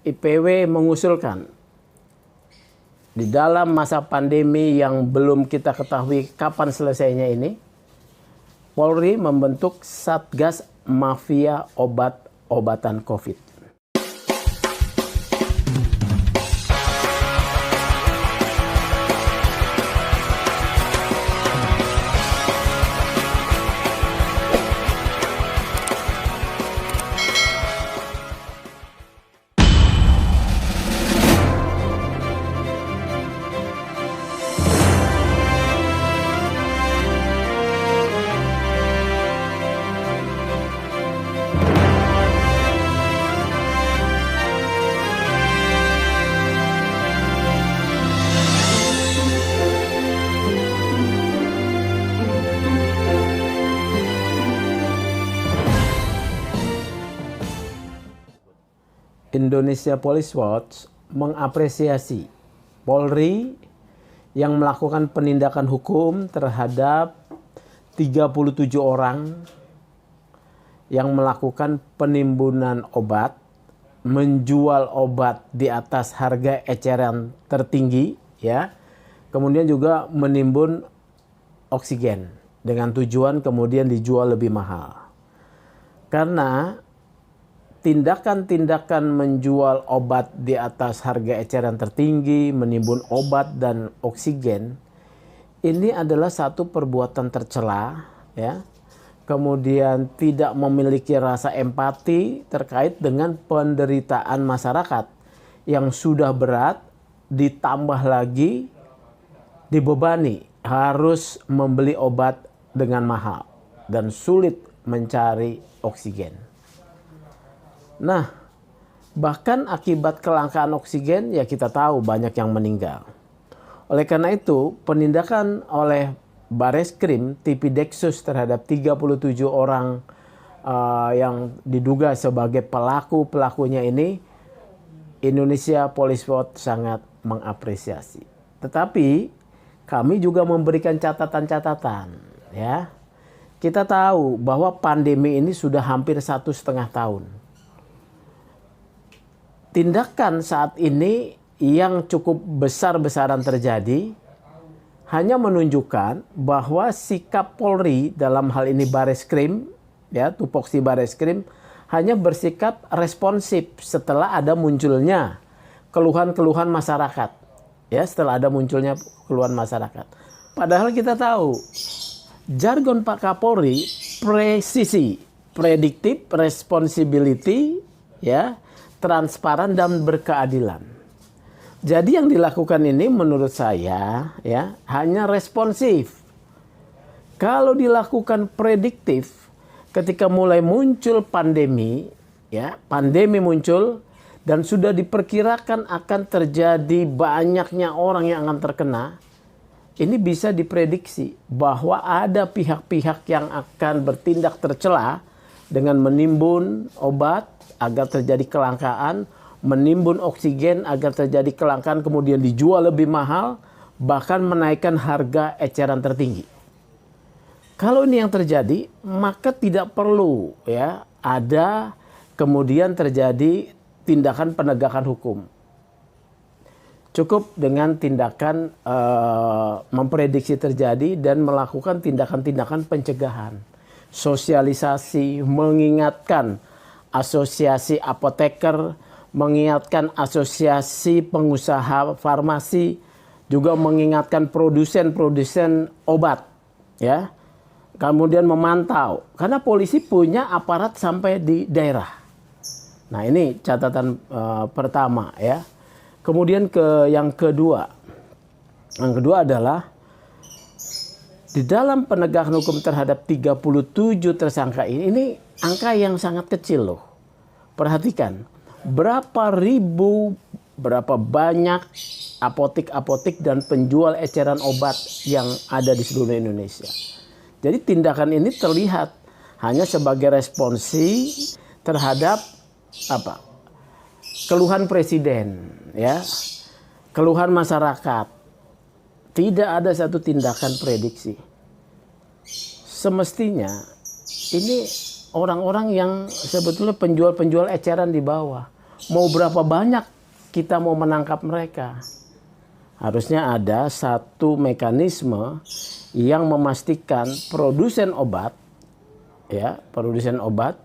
IPW mengusulkan di dalam masa pandemi yang belum kita ketahui kapan selesainya ini, Polri membentuk Satgas Mafia Obat-obatan COVID. Indonesia Police Watch mengapresiasi Polri yang melakukan penindakan hukum terhadap 37 orang yang melakukan penimbunan obat, menjual obat di atas harga eceran tertinggi, ya. Kemudian juga menimbun oksigen dengan tujuan kemudian dijual lebih mahal. Karena tindakan-tindakan menjual obat di atas harga eceran tertinggi, menimbun obat dan oksigen, ini adalah satu perbuatan tercela, ya. Kemudian tidak memiliki rasa empati terkait dengan penderitaan masyarakat yang sudah berat, ditambah lagi dibebani harus membeli obat dengan mahal dan sulit mencari oksigen. Nah, bahkan akibat kelangkaan oksigen ya kita tahu banyak yang meninggal. Oleh karena itu, penindakan oleh Bareskrim Tipideksus terhadap 37 orang yang diduga sebagai pelakunya ini, Indonesia Police Watch sangat mengapresiasi. Tetapi kami juga memberikan catatan-catatan, ya. Kita tahu bahwa pandemi ini sudah hampir 1,5 tahun. Tindakan saat ini yang cukup besar-besaran terjadi hanya menunjukkan bahwa sikap Polri dalam hal ini Bareskrim, ya, tupoksi Bareskrim hanya bersikap responsif setelah ada munculnya keluhan-keluhan masyarakat, ya, setelah ada munculnya keluhan masyarakat. Padahal kita tahu jargon Pak Kapolri presisi, predictive, responsibility, ya, transparan dan berkeadilan. Jadi yang dilakukan ini menurut saya, ya, hanya responsif. Kalau dilakukan prediktif, ketika mulai muncul pandemi, ya, pandemi muncul dan sudah diperkirakan akan terjadi banyaknya orang yang akan terkena, ini bisa diprediksi bahwa ada pihak-pihak yang akan bertindak tercela dengan menimbun obat agar terjadi kelangkaan, menimbun oksigen agar terjadi kelangkaan kemudian dijual lebih mahal, bahkan menaikkan harga eceran tertinggi. Kalau ini yang terjadi, maka tidak perlu, ya, ada kemudian terjadi tindakan penegakan hukum. Cukup dengan tindakan memprediksi terjadi dan melakukan tindakan-tindakan pencegahan, sosialisasi, mengingatkan asosiasi apoteker, mengingatkan asosiasi pengusaha farmasi, juga mengingatkan produsen-produsen obat, ya. Kemudian memantau, karena polisi punya aparat sampai di daerah. Nah, ini catatan pertama, ya. Kemudian yang kedua adalah di dalam penegakan hukum terhadap 37 tersangka ini angka yang sangat kecil loh. Perhatikan, berapa banyak apotek-apotek dan penjual eceran obat yang ada di seluruh Indonesia. Jadi tindakan ini terlihat hanya sebagai responsi terhadap keluhan presiden, ya, keluhan masyarakat. Tidak ada satu tindakan prediksi. Semestinya ini orang-orang yang sebetulnya penjual-penjual eceran di bawah, mau berapa banyak kita mau menangkap mereka? Harusnya ada satu mekanisme yang memastikan produsen obat, ya, produsen obat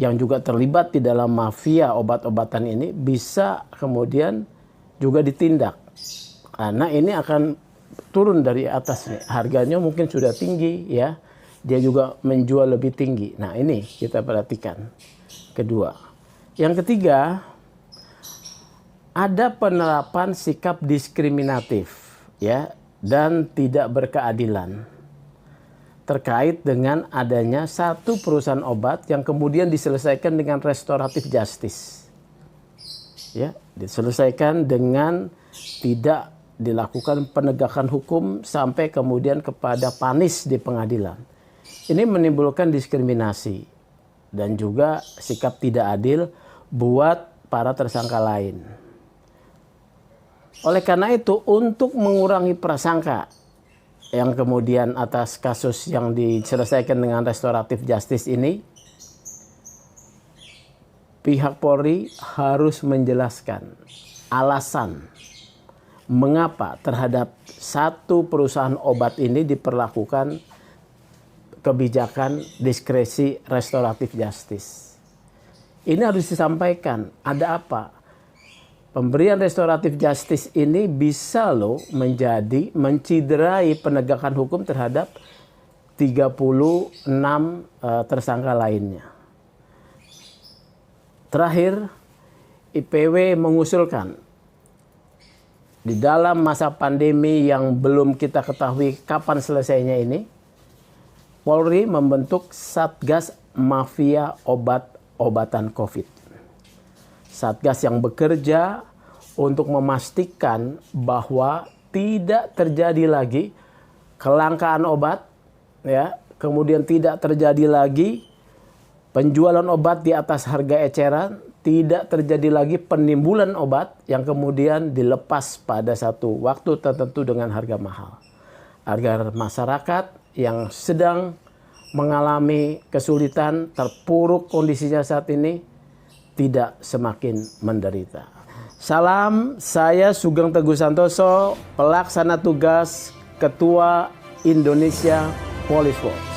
yang juga terlibat di dalam mafia obat-obatan ini bisa kemudian juga ditindak. Karena ini akan turun dari atas nih. Harganya mungkin sudah tinggi, ya. Dia juga menjual lebih tinggi. Nah, ini kita perhatikan. Kedua. Yang ketiga, ada penerapan sikap diskriminatif, ya, dan tidak berkeadilan terkait dengan adanya satu perusahaan obat yang kemudian diselesaikan dengan restoratif justice, ya, diselesaikan dengan tidak dilakukan penegakan hukum sampai kemudian kepada vonis di pengadilan. Ini menimbulkan diskriminasi dan juga sikap tidak adil buat para tersangka lain. Oleh karena itu, untuk mengurangi prasangka yang kemudian atas kasus yang diselesaikan dengan restoratif justice ini, pihak Polri harus menjelaskan alasan mengapa terhadap satu perusahaan obat ini diperlakukan kebijakan diskresi restoratif justice. Ini harus disampaikan, ada apa? Pemberian restoratif justice ini bisa loh menjadi menciderai penegakan hukum terhadap 36 tersangka lainnya. Terakhir, IPW mengusulkan di dalam masa pandemi yang belum kita ketahui kapan selesainya ini, Polri membentuk Satgas Mafia Obat-obatan COVID. Satgas yang bekerja untuk memastikan bahwa tidak terjadi lagi kelangkaan obat, ya, kemudian tidak terjadi lagi penjualan obat di atas harga eceran, tidak terjadi lagi penimbulan obat yang kemudian dilepas pada satu waktu tertentu dengan harga mahal. Agar masyarakat yang sedang mengalami kesulitan, terpuruk kondisinya saat ini, tidak semakin menderita. Salam, saya Sugeng Teguh Santoso, pelaksana tugas Ketua Indonesia Police Watch.